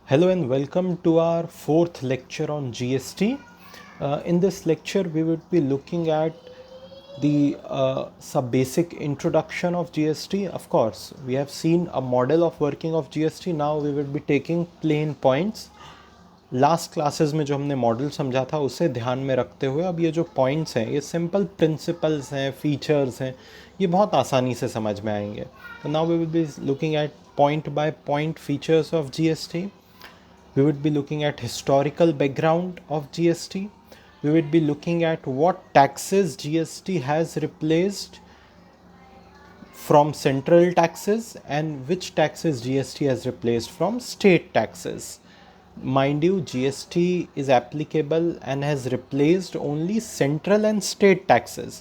Hello and welcome to our fourth lecture on GST. In this lecture, we would be looking at the some basic introduction of GST. Of course, we have seen a model of working of GST. Now we will be taking plain points. Last classes में जो हमने model समझा था उसे ध्यान में रखते हुए अब ये जो पॉइंट्स हैं ये सिंपल प्रिंसिपल्स हैं, फीचर्स हैं, ये बहुत आसानी से समझ में आएंगे. तो now we will be looking at point by point features of GST. We would be looking at historical background of GST. We would be looking at what taxes GST has replaced from central taxes and which taxes GST has replaced from state taxes. Mind you, GST is applicable and has replaced only central and state taxes.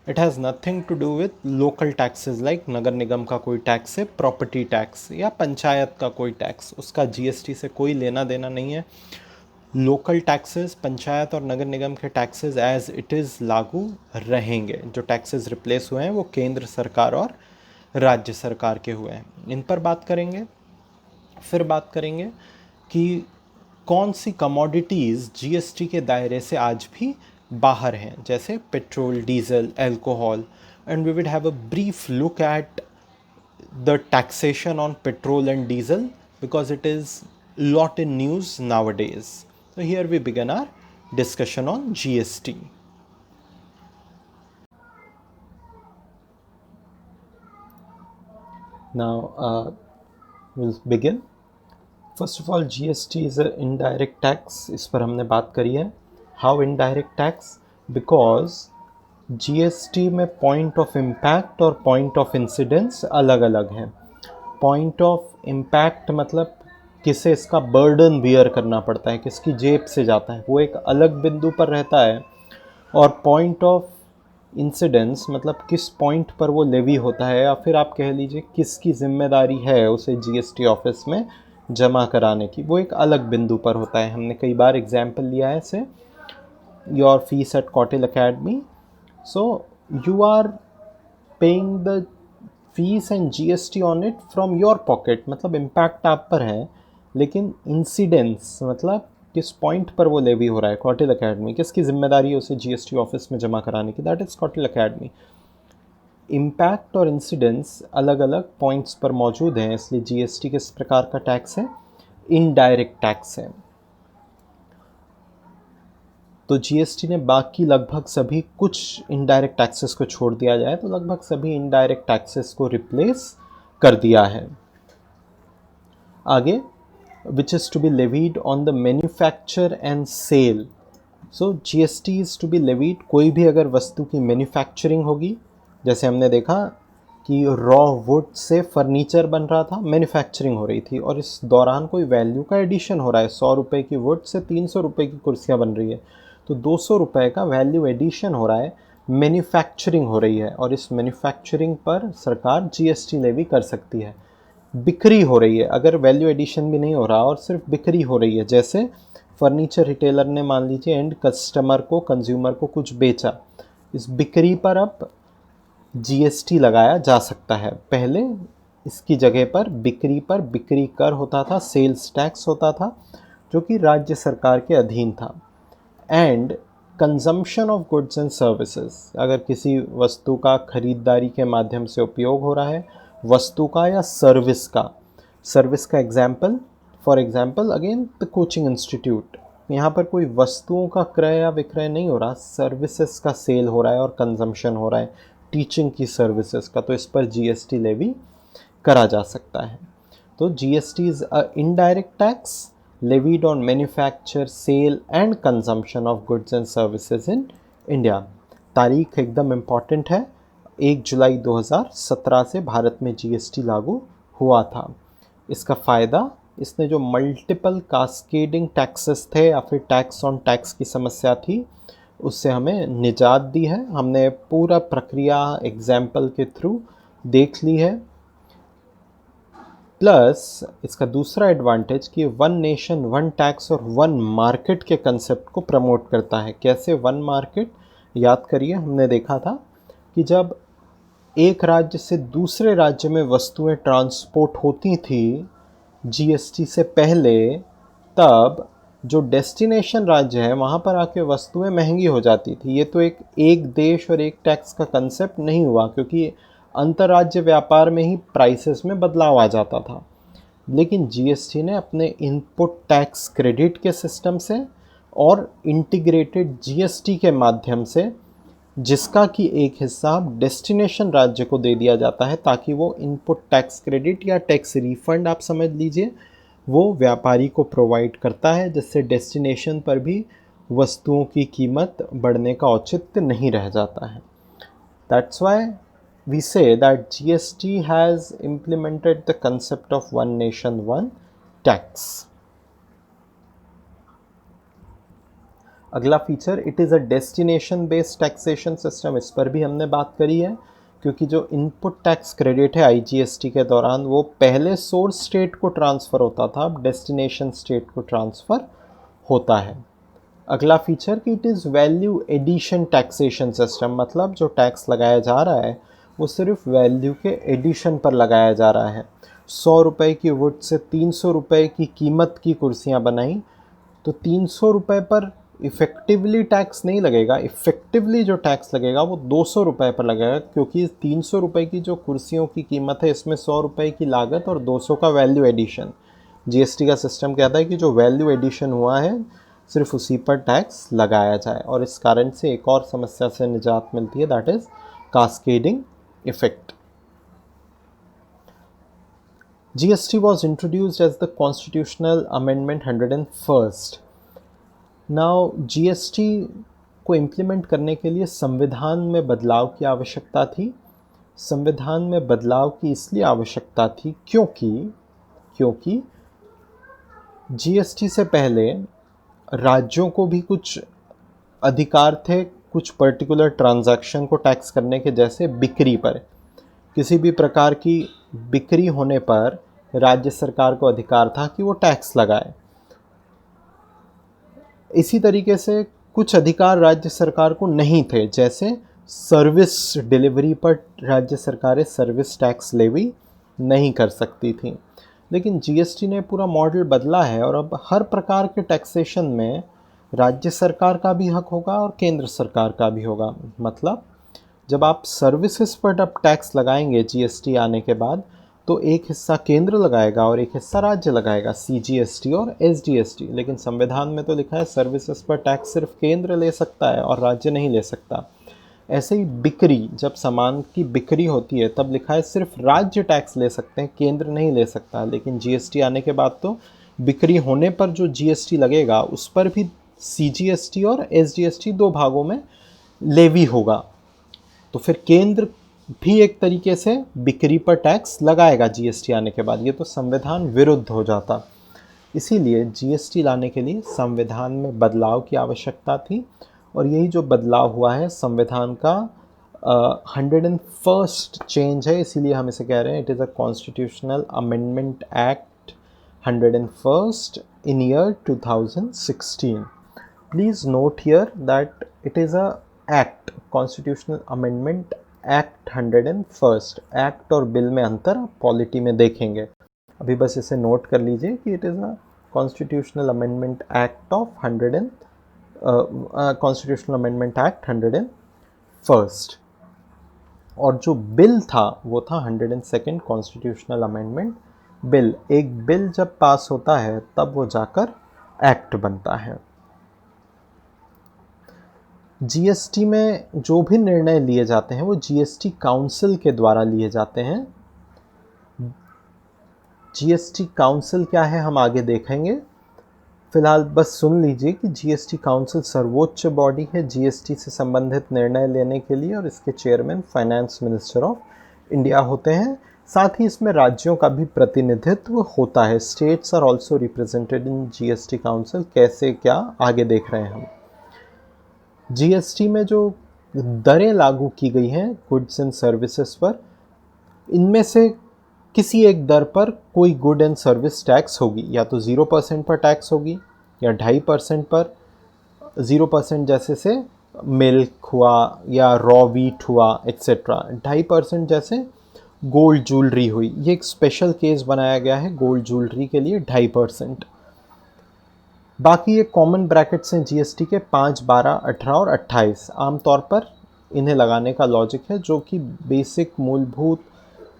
It has nothing to do with local taxes like नगर निगम का कोई tax है, property tax या पंचायत का कोई tax, उसका GST से कोई लेना देना नहीं है. लोकल टैक्सेस, पंचायत और नगर निगम के टैक्सेस एज इट इज़ लागू रहेंगे. जो टैक्सेस रिप्लेस हुए हैं वो केंद्र सरकार और राज्य सरकार के हुए हैं. इन पर बात करेंगे. फिर बात करेंगे कि कौन सी कमोडिटीज़ जीएसटी के दायरे से आज भी बाहर हैं, जैसे petrol, diesel, alcohol. And we will have a brief look at the taxation on petrol and diesel because it is lot in news nowadays. So here we begin our discussion on GST. Now we'll begin. First of all, GST is an indirect tax. इस पर हमने बात करी है. How indirect tax? Because GST में point of impact और point of incidence अलग अलग हैं. Point of impact मतलब किसे इसका बर्डन बियर करना पड़ता है, किसकी जेब से जाता है, वो एक अलग बिंदु पर रहता है. और पॉइंट ऑफ इंसिडेंस मतलब किस पॉइंट पर वो लेवी होता है, या फिर आप कह लीजिए किसकी जिम्मेदारी है उसे जीएसटी ऑफिस में जमा कराने की, वो एक अलग बिंदु पर होता है. हमने कई बार एग्जाम्पल लिया है इसे. Your fees at Kautil academy. So you are paying the fees and GST on it from your pocket, मतलब इम्पैक्ट आप पर है, लेकिन इंसिडेंस मतलब किस पॉइंट पर वो लेवी हो रहा है. कौटिल अकेडमी, किसकी जिम्मेदारी है उसे जीएसटी ऑफिस में जमा कराने की, that is Kautil academy. Impact और इंसिडेंस अलग अलग पॉइंट्स पर मौजूद हैं, इसलिए जीएसटी किस प्रकार का टैक्स है, इनडायरेक्ट टैक्स है. तो जीएसटी ने बाकी लगभग सभी, कुछ इनडायरेक्ट टैक्सेस को छोड़ दिया जाए तो लगभग सभी इनडायरेक्ट टैक्सेस को रिप्लेस कर दिया है. आगे, which is to be levied on the manufacture and sale. So GST is to be levied, कोई भी अगर वस्तु की मैन्युफैक्चरिंग होगी, जैसे हमने देखा कि रॉ वुड से फर्नीचर बन रहा था, मैन्युफैक्चरिंग हो रही थी, और इस दौरान कोई वैल्यू का एडिशन हो रहा है. 100 रुपये की वुड से 300 रुपये की कुर्सियाँ बन रही है, तो 200 रुपये का वैल्यू एडिशन हो रहा है, मैन्युफैक्चरिंग हो रही है, और इस मैन्युफैक्चरिंग पर सरकार जीएसटी लेवी कर सकती है. बिक्री हो रही है, अगर वैल्यू एडिशन भी नहीं हो रहा और सिर्फ बिक्री हो रही है, जैसे फर्नीचर रिटेलर ने मान लीजिए एंड कस्टमर को, कंज्यूमर को कुछ बेचा, इस बिक्री पर अब जीएसटी लगाया जा सकता है. पहले इसकी जगह पर बिक्री कर होता था, सेल्स टैक्स होता था, जो कि राज्य सरकार के अधीन था. And consumption of goods and services, अगर किसी वस्तु का खरीदारी के माध्यम से उपयोग हो रहा है, वस्तु का या सर्विस का. सर्विस का example, for example again the coaching institute, यहाँ पर कोई वस्तुओं का क्रय या विक्रय नहीं हो रहा, सर्विसेज का सेल हो रहा है और कंजम्पशन हो रहा है, टीचिंग की सर्विसेज का, तो इस पर जीएसटी लेवी करा जा सकता है. तो GST is a indirect tax levied on manufacture, sale and consumption of goods and services in India. तारीख एकदम इम्पॉर्टेंट है. 1 जुलाई 2017 से भारत में जीएसटी लागू हुआ था. इसका फ़ायदा, इसने जो मल्टीपल कास्केडिंग टैक्सेस थे या फिर टैक्स ऑन टैक्स की समस्या थी, उससे हमें निजात दी है. हमने पूरा प्रक्रिया एग्जाम्पल के थ्रू देख ली है. प्लस इसका दूसरा एडवांटेज कि वन नेशन वन टैक्स और वन मार्केट के कंसेप्ट को प्रमोट करता है. कैसे वन मार्केट, याद करिए हमने देखा था कि जब एक राज्य से दूसरे राज्य में वस्तुएं ट्रांसपोर्ट होती थी जीएसटी से पहले, तब जो डेस्टिनेशन राज्य है वहाँ पर आके वस्तुएं महंगी हो जाती थी। ये तो एक देश और एक टैक्स का कंसेप्ट नहीं हुआ, क्योंकि अंतर्राज्य व्यापार में ही प्राइसेस में बदलाव आ जाता था। लेकिन जीएसटी ने अपने इनपुट टैक्स क्रेडिट के सिस्टम से और इंटीग्रेटेड जीएसटी के माध्यम से, जिसका कि एक हिस्सा डेस्टिनेशन राज्य को दे दिया जाता है ताकि वो इनपुट टैक्स क्रेडिट या टैक्स रिफंड आप समझ लीजिए, वो व्यापारी को प्रोवाइड करता है, जिससे डेस्टिनेशन पर भी वस्तुओं की कीमत बढ़ने का औचित्य नहीं रह जाता है। That's why we say that GST has implemented the concept of one nation, one tax. अगला feature, it is a destination based taxation system. इस पर भी हमने बात करी है, क्योंकि जो इनपुट टैक्स क्रेडिट है आईजीएसटी के दौरान वो पहले सोर्स स्टेट को ट्रांसफ़र होता था, अब डेस्टिनेशन स्टेट को ट्रांसफ़र होता है। अगला फीचर कि it is value addition taxation system, मतलब जो टैक्स लगाया जा रहा है वो सिर्फ वैल्यू के एडिशन पर लगाया जा रहा है। 100 रुपये की वुड से 300 रुपये की कीमत की कुर्सियाँ बनाई तो 300 रुपये पर इफ़ेक्टिवली टैक्स नहीं लगेगा, इफ़ेक्टिवली जो टैक्स लगेगा वो 200 रुपये पर लगेगा, क्योंकि 300 रुपये की जो कुर्सियों की कीमत है इसमें 100 रुपये की लागत और 200 का वैल्यू एडिशन। जीएसटी का सिस्टम कहता है कि जो वैल्यू एडिशन हुआ है सिर्फ उसी पर टैक्स लगाया जाए, और इस कारण से एक और समस्या से निजात मिलती है, that is cascading effect. GST was introduced as the Constitutional Amendment 101st. Now GST को इम्प्लीमेंट करने के लिए संविधान में बदलाव की आवश्यकता थी। संविधान में बदलाव की इसलिए आवश्यकता थी क्योंकि GST से पहले राज्यों को भी कुछ अधिकार थे कुछ पर्टिकुलर ट्रांजैक्शन को टैक्स करने के, जैसे बिक्री पर। किसी भी प्रकार की बिक्री होने पर राज्य सरकार को अधिकार था कि वो टैक्स लगाए। इसी तरीके से कुछ अधिकार राज्य सरकार को नहीं थे, जैसे सर्विस डिलीवरी पर राज्य सरकारें सर्विस टैक्स लेवी नहीं कर सकती थी। लेकिन जीएसटी ने पूरा मॉडल बदला है और अब हर प्रकार के टैक्सेशन में राज्य सरकार का भी हक होगा और केंद्र सरकार का भी होगा। मतलब जब आप सर्विसेज पर अब टैक्स लगाएंगे जीएसटी आने के बाद, तो एक हिस्सा केंद्र लगाएगा और एक हिस्सा राज्य लगाएगा, सीजीएसटी और एसजीएसटी। लेकिन संविधान में तो लिखा है सर्विसेज पर टैक्स सिर्फ केंद्र ले सकता है और राज्य नहीं ले सकता। ऐसे ही बिक्री, जब सामान की बिक्री होती है तब लिखा है सिर्फ राज्य टैक्स ले सकते हैं, केंद्र नहीं ले सकता। लेकिन जीएसटी आने के बाद तो बिक्री होने पर जो जीएसटी लगेगा उस पर भी सीजीएसटी और एसजीएसटी दो भागों में लेवी होगा। तो फिर केंद्र भी एक तरीके से बिक्री पर टैक्स लगाएगा जीएसटी आने के बाद। ये तो संविधान विरुद्ध हो जाता। इसीलिए जीएसटी लाने के लिए संविधान में बदलाव की आवश्यकता थी, और यही जो बदलाव हुआ है संविधान का 101st चेंज है। इसीलिए हम इसे कह रहे हैं it is a constitutional amendment act 101st in year 2016। Please note here that it is a act, constitutional amendment act 101st। Act और बिल में अंतर पॉलिटी में देखेंगे, अभी बस इसे नोट कर लीजिए कि it is a constitutional amendment act of constitutional amendment act 101st। और जो बिल था वो था 102nd कॉन्स्टिट्यूशनल अमेंडमेंट बिल। एक बिल जब पास होता है तब वो जाकर एक्ट बनता है। जीएसटी में जो भी निर्णय लिए जाते हैं वो जीएसटी काउंसिल के द्वारा लिए जाते हैं। जीएसटी काउंसिल क्या है हम आगे देखेंगे, फिलहाल बस सुन लीजिए कि जीएसटी काउंसिल सर्वोच्च बॉडी है जीएसटी से संबंधित निर्णय लेने के लिए, और इसके chairman finance minister of India होते हैं। साथ ही इसमें राज्यों का भी प्रतिनिधित्व होता है। States are also represented in GST council. कैसे क्या आगे देख रहे हैं हम। जीएसटी में जो दरें लागू की गई हैं गुड्स एंड सर्विसेज पर, इनमें से किसी एक दर पर कोई गुड एंड सर्विस टैक्स होगी, या तो 0% पर टैक्स होगी या 2.5% पर। 0% जैसे से मिल्क हुआ या रॉ वीट हुआ एक्सेट्रा, 2.5% जैसे गोल्ड ज्वेलरी हुई, ये एक स्पेशल केस बनाया गया है गोल्ड ज्वेलरी के लिए 2.5%। बाकी ये कॉमन ब्रैकेट्स हैं जीएसटी के 5, 12, 18 और 28। आमतौर पर इन्हें लगाने का लॉजिक है जो कि बेसिक मूलभूत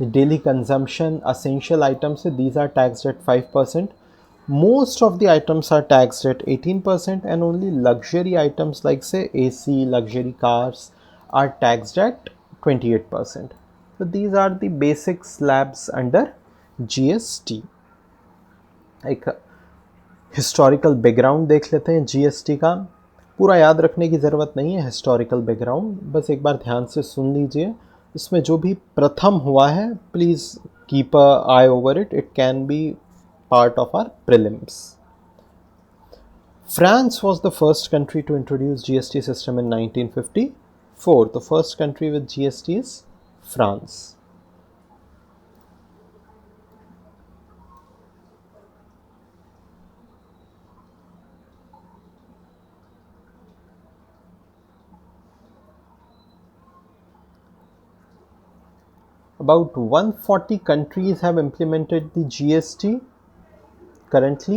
डेली कंजम्पशन असेंशियल आइटम्स है, these are taxed at 5%। Most of the items are taxed at 18% and only luxury items like say AC, luxury cars are taxed at 28%. So these are the basic slabs under GST. एक historical background देख लेते हैं GST का। पूरा याद रखने की ज़रूरत नहीं है हिस्टोरिकल बैकग्राउंड, बस एक बार ध्यान से सुन लीजिए। इसमें जो भी प्रथम हुआ है please keep a I over it, it can be part of our prelims. France was the first country to introduce GST system in 1954. The first country with GST is France. About 140 countries have implemented the GST currently.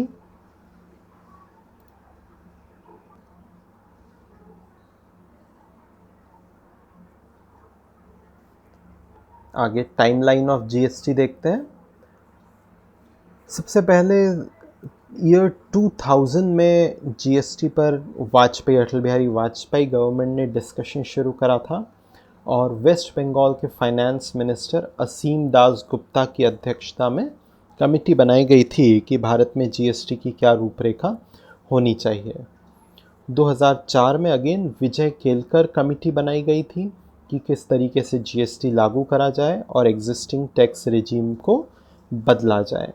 आगे timeline of GST देखते हैं। सबसे पहले year 2000 में GST पर Vajpayee, Atal Bihari Vajpayee government ने discussion शुरू करा था और वेस्ट बंगाल के फाइनेंस मिनिस्टर असीम दास गुप्ता की अध्यक्षता में कमेटी बनाई गई थी कि भारत में जीएसटी की क्या रूपरेखा होनी चाहिए। 2004 में अगेन विजय केलकर कमेटी बनाई गई थी कि किस तरीके से जीएसटी लागू करा जाए और एग्जिस्टिंग टैक्स रिजीम को बदला जाए।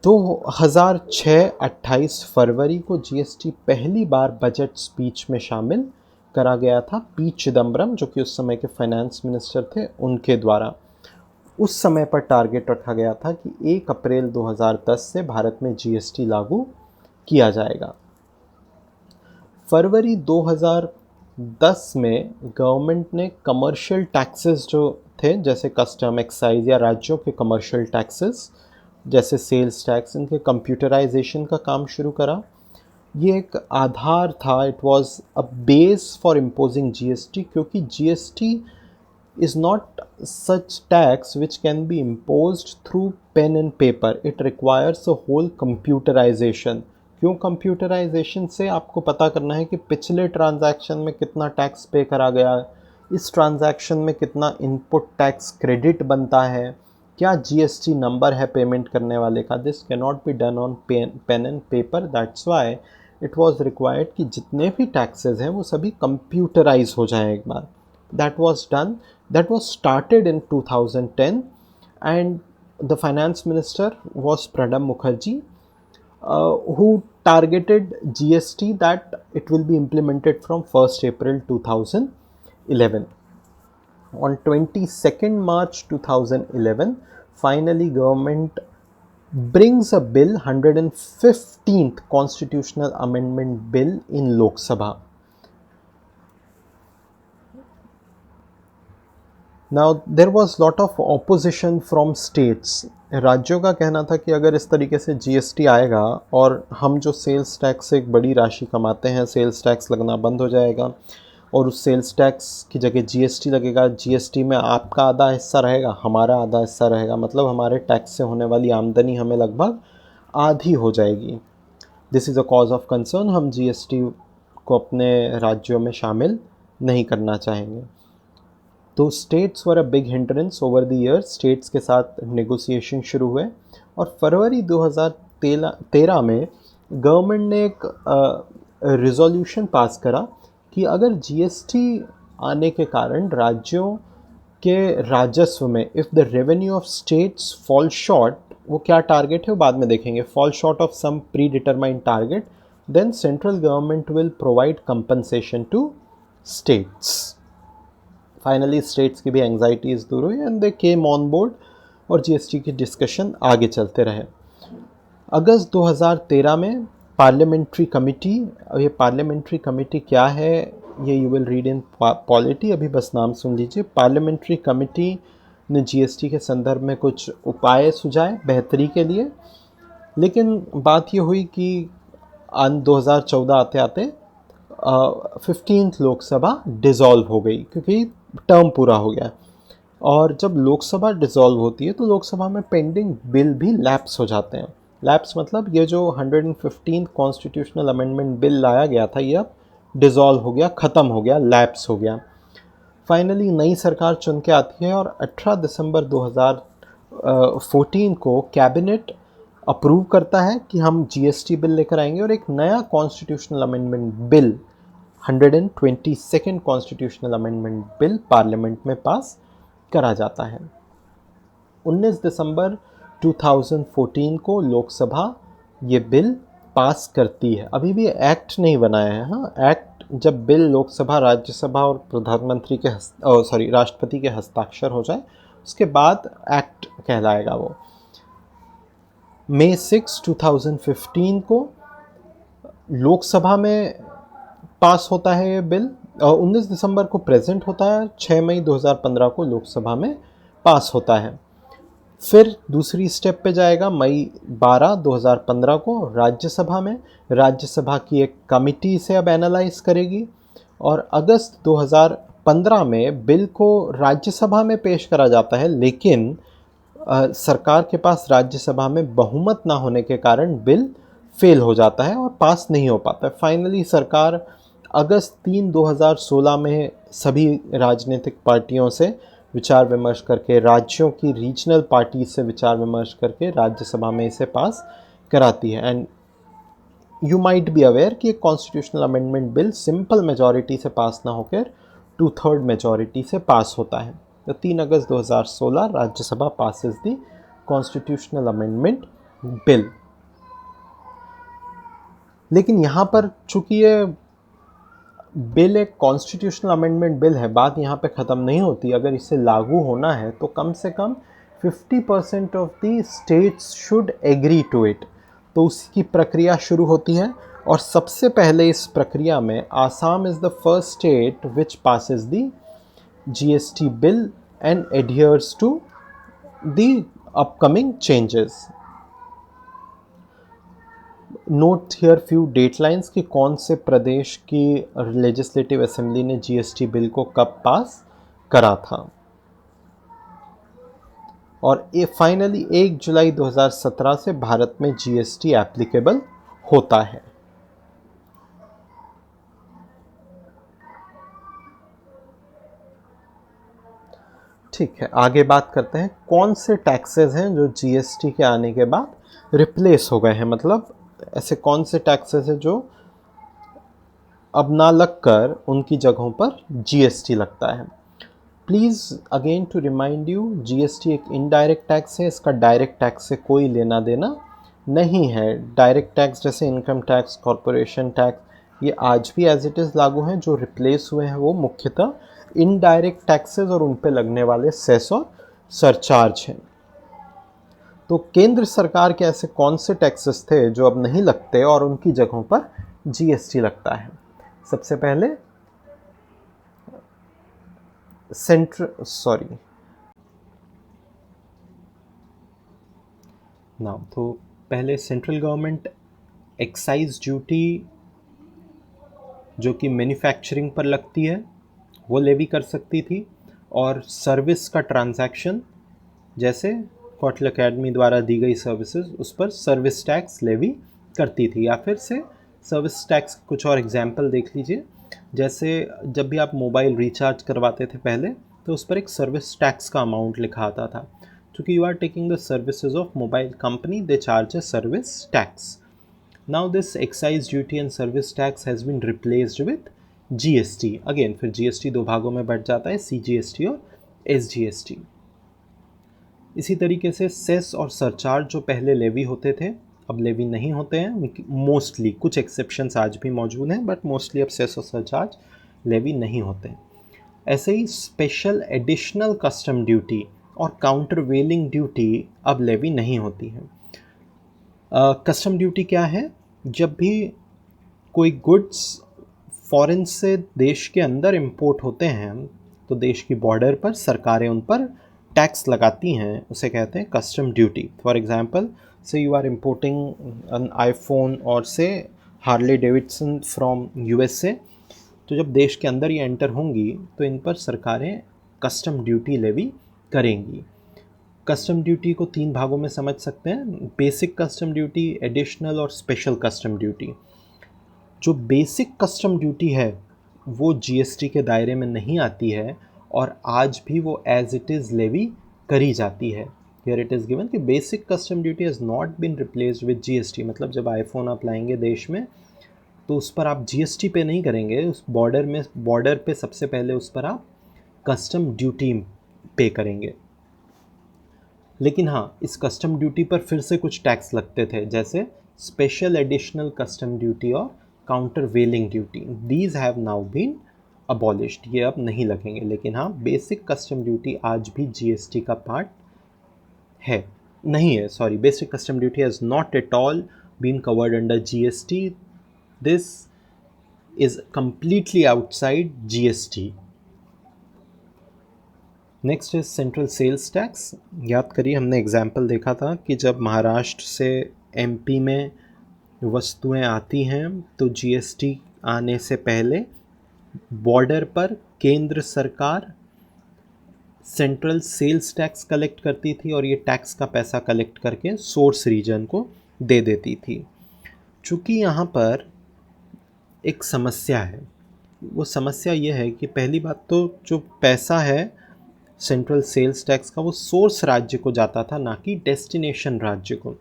2006 28 फरवरी को जीएसटी पहली बार बजट स्पीच में शामिल करा गया था पी चिदम्बरम, जो कि उस समय के फाइनेंस मिनिस्टर थे, उनके द्वारा। उस समय पर टारगेट रखा गया था कि 1 अप्रैल 2010 से भारत में जीएसटी लागू किया जाएगा। फरवरी 2010 में गवर्नमेंट ने कमर्शियल टैक्सेस जो थे, जैसे कस्टम, एक्साइज या राज्यों के कमर्शियल टैक्सेस जैसे सेल्स टैक्स, इनके कंप्यूटराइजेशन का काम शुरू करा। ये एक आधार था, it was a base for imposing GST, क्योंकि GST is not such tax which can be imposed through pen and paper, it requires a whole computerisation. क्यों कंप्यूटराइजेशन? से आपको पता करना है कि पिछले ट्रांजैक्शन में कितना टैक्स पे करा गया, इस ट्रांजैक्शन में कितना इनपुट टैक्स क्रेडिट बनता है, क्या जीएसटी नंबर है पेमेंट करने वाले का। This can not be done on pen and paper, that's why it was required कि जितने भी टैक्सेस हैं वो सभी कंप्यूटराइज हो जाएं एक बार। That was done, that was started in 2010 and the finance minister was Pranab Mukherjee, who targeted GST that it will be implemented from 1st April 2011. On 22nd March 2011, finally government brings a bill, 115th constitutional amendment bill in Lok Sabha. Now there was lot of opposition from states. राज्यों का कहना था कि अगर इस तरीके से GST आएगा और हम जो सेल्स टैक्स से एक बड़ी राशि कमाते हैं, सेल्स टैक्स लगना बंद हो जाएगा और उस सेल्स टैक्स की जगह जीएसटी लगेगा। जीएसटी में आपका आधा हिस्सा रहेगा, हमारा आधा हिस्सा रहेगा, मतलब हमारे टैक्स से होने वाली आमदनी हमें लगभग आधी हो जाएगी। This is a cause of concern, हम जीएसटी को अपने राज्यों में शामिल नहीं करना चाहेंगे। तो states were a big hindrance over the year, states के साथ नेगोशिएशन शुरू हुए और फरवरी 2013 में गवर्नमेंट ने एक रिजोल्यूशन पास करा कि अगर जीएसटी आने के कारण राज्यों के राजस्व में if the revenue of states fall short, वो क्या टारगेट है वो बाद में देखेंगे, fall short of some predetermined target, then central government will provide compensation to states. Finally states की भी एंग्जाइटीज़ दूर हुई and they came on board और जीएसटी की डिस्कशन आगे चलते रहे। अगस्त 2013 में पार्लियामेंट्री कमेटी, ये पार्लियामेंट्री कमेटी क्या है ये you will read in polity, अभी बस नाम सुन लीजिए। पार्लियामेंट्री कमेटी ने जीएसटी के संदर्भ में कुछ उपाय सुझाए बेहतरी के लिए, लेकिन बात ये हुई कि 2014 आते आते 15th लोकसभा डिज़ोल्व हो गई क्योंकि टर्म पूरा हो गया। और जब लोकसभा डिज़ोल्व होती है तो लोकसभा में पेंडिंग बिल भी लैप्स हो जाते हैं। लैप्स मतलब ये जो 115th कॉन्स्टिट्यूशनल अमेंडमेंट बिल लाया गया था ये अब डिज़ोल्व हो गया, ख़त्म हो गया, लैप्स हो गया। फाइनली नई सरकार चुन के आती है और 18 दिसंबर 2014 को कैबिनेट अप्रूव करता है कि हम जीएसटी बिल लेकर आएंगे और एक नया constitutional amendment bill 122nd constitutional amendment bill parliament में पास करा जाता है। 19 दिसंबर 2014 को लोकसभा ये बिल पास करती है। अभी भी एक्ट नहीं बनाया है। हाँ, एक्ट जब बिल लोकसभा, राज्यसभा और प्रधानमंत्री के राष्ट्रपति के हस्ताक्षर हो जाए उसके बाद एक्ट कहलाएगा वो। मई 6, 2015 को लोकसभा में पास होता है ये बिल। 19 दिसंबर को प्रेजेंट होता है, 6 मई 2015 को लोकसभा में पास होता है। फिर दूसरी स्टेप पे जाएगा मई 12, 2015 को राज्यसभा में। राज्यसभा की एक कमिटी इसे अब एनालाइज करेगी और अगस्त 2015 में बिल को राज्यसभा में पेश करा जाता है, लेकिन सरकार के पास राज्यसभा में बहुमत ना होने के कारण बिल फेल हो जाता है और पास नहीं हो पाता है। फाइनली सरकार अगस्त 3, 2016 में सभी राजनीतिक पार्टियों से विचार विमर्श करके, राज्यों की रीजनल पार्टी से विचार विमर्श करके राज्यसभा में इसे पास कराती है। And you might be aware कि एक constitutional amendment bill simple majority से पास ना होकर 2/3 मेजॉरिटी से पास होता है। तो 3 अगस्त 2016 Rajya Sabha passes the constitutional amendment bill. लेकिन यहाँ पर चूंकि ये बिल एक कॉन्स्टिट्यूशनल अमेंडमेंट बिल है, बात यहाँ पे ख़त्म नहीं होती। अगर इसे लागू होना है तो कम से कम 50% of the states should agree to it. तो उसकी प्रक्रिया शुरू होती है और सबसे पहले इस प्रक्रिया में Assam is the first state which passes the GST bill and adheres to the upcoming changes. Note here few deadlines कि कौन से प्रदेश की लेजिस्लेटिव असेंबली ने जीएसटी बिल को कब पास करा था। और ये फाइनली 1 जुलाई 2017 से भारत में जीएसटी एप्लीकेबल होता है। ठीक है, आगे बात करते हैं कौन से टैक्सेस हैं जो जीएसटी के आने के बाद रिप्लेस हो गए हैं। मतलब ऐसे कौन से टैक्सेस हैं जो अब ना लगकर उनकी जगहों पर जीएसटी लगता है। Please again to remind you, GST एक इनडायरेक्ट टैक्स है, इसका डायरेक्ट टैक्स से कोई लेना देना नहीं है। डायरेक्ट टैक्स जैसे इनकम टैक्स, कॉरपोरेशन टैक्स, ये आज भी एज इट इज़ लागू हैं। जो रिप्लेस हुए हैं वो मुख्यतः इनडायरेक्ट टैक्सेस और उन पे लगने वाले सेस और सरचार्ज हैं। तो केंद्र सरकार के ऐसे कौन से टैक्सेस थे जो अब नहीं लगते और उनकी जगहों पर जीएसटी लगता है। सबसे पहले पहले सेंट्रल गवर्नमेंट एक्साइज ड्यूटी जो कि मैन्युफैक्चरिंग पर लगती है वो लेवी कर सकती थी, और सर्विस का ट्रांजैक्शन जैसे कौटिल्य अकेडमी द्वारा दी गई सर्विसेज उस पर सर्विस टैक्स लेवी करती थी। या फिर से सर्विस टैक्स कुछ और एग्जांपल देख लीजिए, जैसे जब भी आप मोबाइल रिचार्ज करवाते थे पहले तो उस पर एक सर्विस टैक्स का अमाउंट लिखा आता था। क्योंकि you are taking the services of mobile company, they charge a service tax. Now this excise duty and service tax has been replaced with GST. Again फिर जीएसटी दो भागों में बट जाता है, सीजीएसटी और एसजीएसटी। इसी तरीके से सेस और सरचार्ज जो पहले लेवी होते थे अब लेवी नहीं होते हैं मोस्टली। कुछ एक्सेप्शंस आज भी मौजूद हैं बट मोस्टली अब सेस और सरचार्ज लेवी नहीं होते हैं। ऐसे ही स्पेशल एडिशनल कस्टम ड्यूटी और काउंटरवेलिंग ड्यूटी अब लेवी नहीं होती है। कस्टम ड्यूटी क्या है? जब भी कोई गुड्स फॉरेन से देश के अंदर इंपोर्ट होते हैं तो देश की बॉर्डर पर सरकारें उन पर टैक्स लगाती हैं, उसे कहते हैं custom duty. For example, say you are importing an iPhone और say Harley Davidson from USA, तो जब देश के अंदर ये एंटर होंगी तो इन पर सरकारें कस्टम ड्यूटी लेवी करेंगी। कस्टम ड्यूटी को 3 भागों में समझ सकते हैं, बेसिक कस्टम ड्यूटी, एडिशनल और स्पेशल कस्टम ड्यूटी। जो बेसिक कस्टम ड्यूटी है वो जीएसटी के दायरे में नहीं आती है और आज भी वो एज इट इज़ लेवी करी जाती है। हियर इट इज़ गिवन कि basic custom duty has not been replaced with GST. मतलब जब आईफोन आप लाएंगे देश में तो उस पर आप जीएसटी पे नहीं करेंगे, उस बॉर्डर पे सबसे पहले उस पर आप कस्टम ड्यूटी पे करेंगे। लेकिन हाँ, इस कस्टम ड्यूटी पर फिर से कुछ टैक्स लगते थे, जैसे स्पेशल एडिशनल कस्टम ड्यूटी और countervailing duty. These have now been abolished, ये अब नहीं लगेंगे। लेकिन हाँ, बेसिक कस्टम ड्यूटी आज भी जीएसटी का पार्ट है, नहीं है, sorry, basic custom duty has not at all been covered under GST. This is completely outside GST. Next is central sales tax. याद करिए, हमने एग्जाम्पल देखा था कि जब महाराष्ट्र से एमपी में वस्तुएं आती हैं तो जीएसटी आने से पहले बॉर्डर पर केंद्र सरकार सेंट्रल सेल्स टैक्स कलेक्ट करती थी और ये टैक्स का पैसा कलेक्ट करके सोर्स रीजन को दे देती थी। चूँकि यहाँ पर एक समस्या है, वो समस्या ये है कि पहली बात तो जो पैसा है सेंट्रल सेल्स टैक्स का वो सोर्स राज्य को जाता था, ना कि डेस्टिनेशन राज्य को।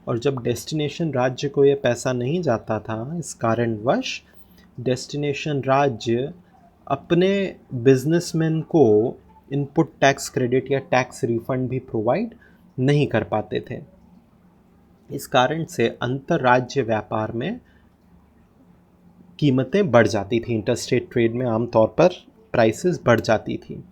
और जब डेस्टिनेशन राज्य को ये पैसा नहीं जाता था, इस कारणवश डेस्टिनेशन राज्य अपने बिजनेसमैन को इनपुट टैक्स क्रेडिट या टैक्स रिफंड भी प्रोवाइड नहीं कर पाते थे। इस कारण से अंतर्राज्य व्यापार में कीमतें बढ़ जाती थी, इंटरस्टेट ट्रेड में आमतौर पर प्राइसेस बढ़ जाती थी।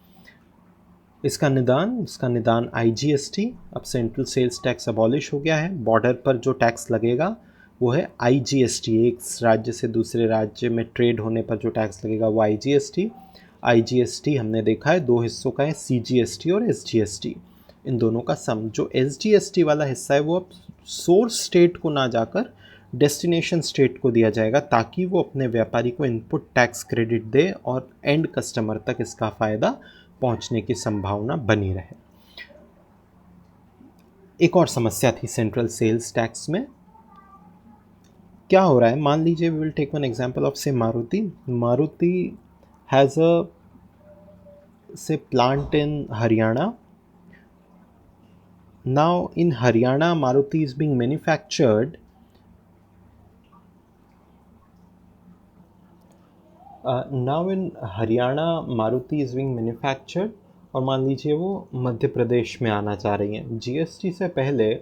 इसका निदान आईजीएसटी, अब सेंट्रल सेल्स टैक्स अबॉलिश हो गया है। बॉर्डर पर जो टैक्स लगेगा वो है आईजीएसटी, एक राज्य से दूसरे राज्य में ट्रेड होने पर जो टैक्स लगेगा वो आईजीएसटी हमने देखा है 2 हिस्सों का है, सीजीएसटी और एसजीएसटी। इन दोनों का सम, जो एसजीएसटी वाला हिस्सा है वो अब सोर्स स्टेट को ना जाकर डेस्टिनेशन स्टेट को दिया जाएगा, ताकि वो अपने व्यापारी को इनपुट टैक्स क्रेडिट दे और एंड कस्टमर तक इसका फ़ायदा पहुंचने की संभावना बनी रहे। एक और समस्या थी सेंट्रल सेल्स टैक्स में। क्या हो रहा है, मान लीजिए we will take one example of say Maruti has a say plant in Haryana. Now in Haryana Maruti is being manufactured now in Haryana Maruti is being manufactured, और मान लीजिए वो मध्य प्रदेश में आना चाह रही हैं। जीएसटी से पहले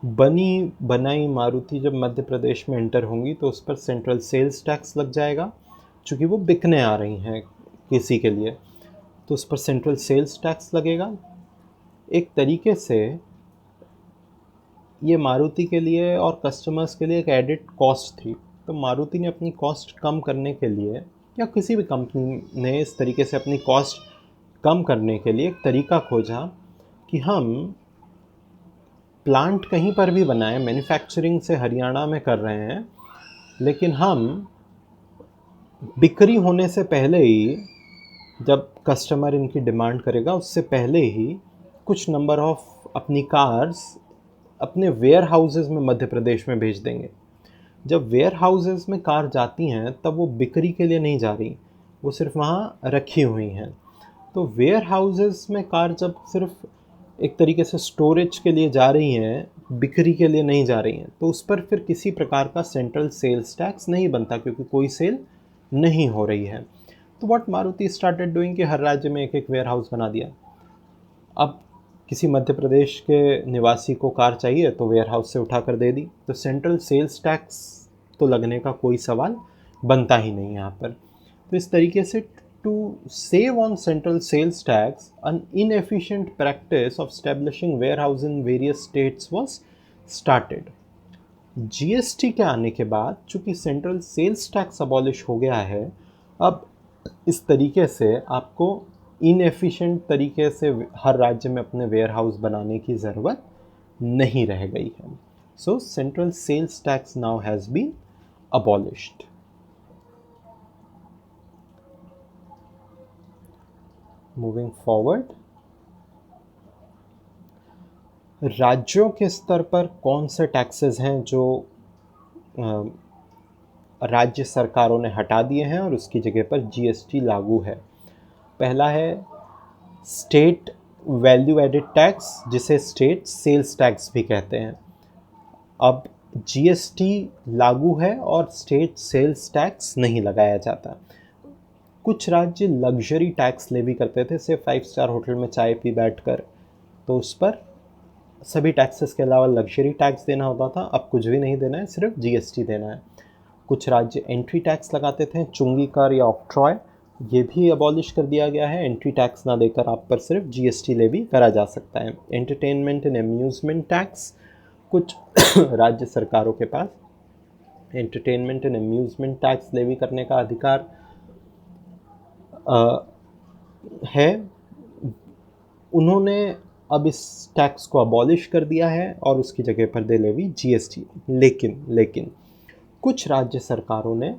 बनी बनाई मारुति जब मध्य प्रदेश में एंटर होंगी तो उस पर सेंट्रल सेल्स टैक्स लग जाएगा, चूँकि वो बिकने आ रही हैं किसी के लिए, तो उस पर सेंट्रल सेल्स टैक्स लगेगा। एक तरीके से ये मारुति के लिए और कस्टमर्स के लिए एक एडिड कॉस्ट थी। तो मारुति ने अपनी कॉस्ट कम करने के लिए, या किसी भी कंपनी ने इस तरीके से अपनी कॉस्ट कम करने के लिए एक तरीका खोजा कि हम प्लांट कहीं पर भी बनाएं, मैन्युफैक्चरिंग से हरियाणा में कर रहे हैं, लेकिन हम बिक्री होने से पहले ही, जब कस्टमर इनकी डिमांड करेगा उससे पहले ही कुछ नंबर ऑफ अपनी कार्स अपने वेयर हाउसेज़ में मध्य प्रदेश में भेज देंगे। जब वेयर हाउसेज़ में कार जाती हैं तब वो बिक्री के लिए नहीं जा रही, वो सिर्फ वहाँ रखी हुई हैं। तो वेयर हाउसेज़ में कार जब सिर्फ एक तरीके से स्टोरेज के लिए जा रही हैं, बिक्री के लिए नहीं जा रही हैं, तो उस पर फिर किसी प्रकार का सेंट्रल सेल्स टैक्स नहीं बनता, क्योंकि कोई सेल नहीं हो रही है। तो व्हाट मारुति स्टार्टेड डूइंग कि हर राज्य में एक वेयर हाउस बना दिया। अब किसी मध्य प्रदेश के निवासी को कार चाहिए तो वेयर हाउस से उठा कर दे दी, तो सेंट्रल सेल्स टैक्स तो लगने का कोई सवाल बनता ही नहीं यहाँ पर। तो इस तरीके से to save on central sales tax, an inefficient practice of establishing warehouse in various states was started. GST के आने के बाद चूंकि सेंट्रल सेल्स टैक्स अबॉलिश हो गया है, अब इस तरीके से आपको इनएफिशिएंट तरीके से हर राज्य में अपने वेयर हाउस बनाने की ज़रूरत नहीं रह गई है. So central sales tax now has been abolished. Moving forward, राज्यों के स्तर पर कौन से टैक्सेस हैं जो राज्य सरकारों ने हटा दिए हैं और उसकी जगह पर जीएसटी लागू है. पहला है स्टेट वैल्यू एडेड टैक्स, जिसे स्टेट सेल्स टैक्स भी कहते हैं. अब जीएसटी लागू है और स्टेट सेल्स टैक्स नहीं लगाया जाता. कुछ राज्य लग्जरी टैक्स लेवी करते थे, सिर्फ 5 स्टार होटल में चाय पी बैठकर, तो उस पर सभी टैक्सेस के अलावा लग्जरी टैक्स देना होता था. अब कुछ भी नहीं देना है, सिर्फ जीएसटी देना है. कुछ राज्य एंट्री टैक्स लगाते थे, चुंगी कर या ऑक्ट्रॉय, ये भी अबॉलिश कर दिया गया है. एंट्री टैक्स ना देकर आप पर सिर्फ जीएसटी लेवी करा जा सकता है. एंटरटेनमेंट एंड अम्यूज़मेंट टैक्स, कुछ राज्य सरकारों के पास entertainment and amusement tax levy करने का अधिकार है. उन्होंने अब इस टैक्स को अबॉलिश कर दिया है और उसकी जगह पर दे लेवी जीएसटी. लेकिन कुछ राज्य सरकारों ने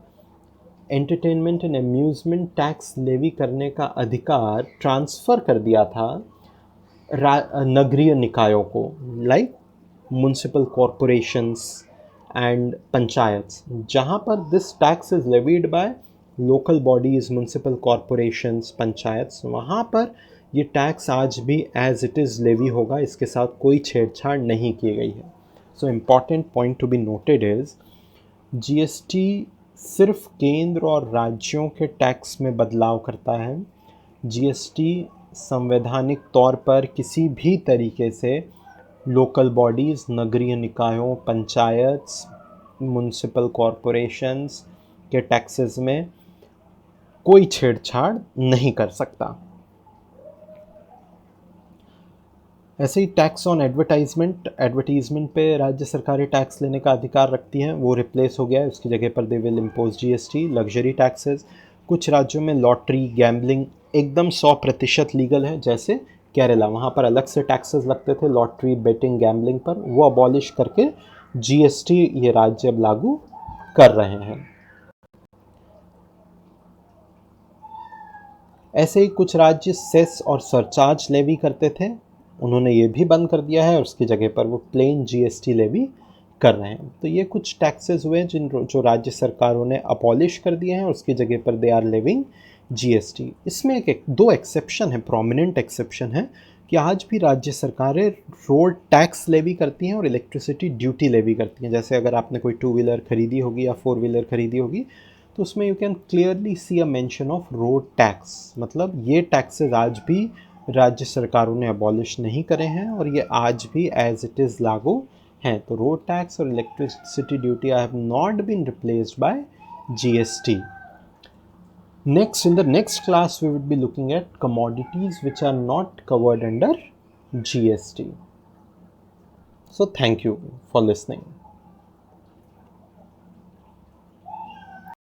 entertainment and amusement tax levy करने का अधिकार ट्रांसफ़र कर दिया था नगरीय निकायों को, like municipal corporations and panchayats, जहाँ पर this tax is levied by local bodies, municipal corporations, panchayats. वहाँ पर ये टैक्स आज भी एज इट इज़ लेवी होगा, इसके साथ कोई छेड़छाड़ नहीं की गई है. So important point to be noted is GST सिर्फ केंद्र और राज्यों के टैक्स में बदलाव करता है. जीएसटी संवैधानिक तौर पर किसी भी तरीके से लोकल बॉडीज़, नगरीय निकायों, पंचायत्स, म्युनिसिपल कॉरपोरेशंस के टैक्सेस में कोई छेड़छाड़ नहीं कर सकता. ऐसे ही टैक्स ऑन एडवर्टीजमेंट पे राज्य सरकारें टैक्स लेने का अधिकार रखती हैं, वो रिप्लेस हो गया है. उसकी जगह पर they will impose GST. Luxury taxes, कुछ राज्यों में लॉटरी, गैम्बलिंग एकदम 100% लीगल है, जैसे केरला. वहाँ पर अलग से टैक्सेस लगते थे लॉटरी, बेटिंग, गैम्बलिंग पर, वो अबॉलिश करके जीएसटी ये राज्य अब लागू कर रहे हैं. ऐसे ही कुछ राज्य सेस और सरचार्ज लेवी करते थे, उन्होंने ये भी बंद कर दिया है और उसकी जगह पर वो प्लेन जीएसटी लेवी कर रहे हैं. तो ये कुछ टैक्सेस हुए जो राज्य सरकारों ने अबॉलिश कर दिए हैं और उसकी जगह पर दे आर लेविंग जीएसटी. इसमें दो एक्सेप्शन है, प्रोमिनेंट एक्सेप्शन है, कि आज भी राज्य सरकारें रोड टैक्स लेवी करती हैं और इलेक्ट्रिसिटी ड्यूटी लेवी करती हैं. जैसे अगर आपने कोई 2 व्हीलर खरीदी होगी या 4 व्हीलर खरीदी होगी, तो उसमें you can clearly see a mention of road tax. मतलब ये टैक्सेस आज भी राज्य सरकारों ने अबॉलिश नहीं करे हैं और ये आज भी एज इट इज़ लागू हैं. तो रोड टैक्स और electricity duty I have not been replaced by GST. Next, in the next class, we would be looking at commodities which are not covered under GST. So, thank you for listening.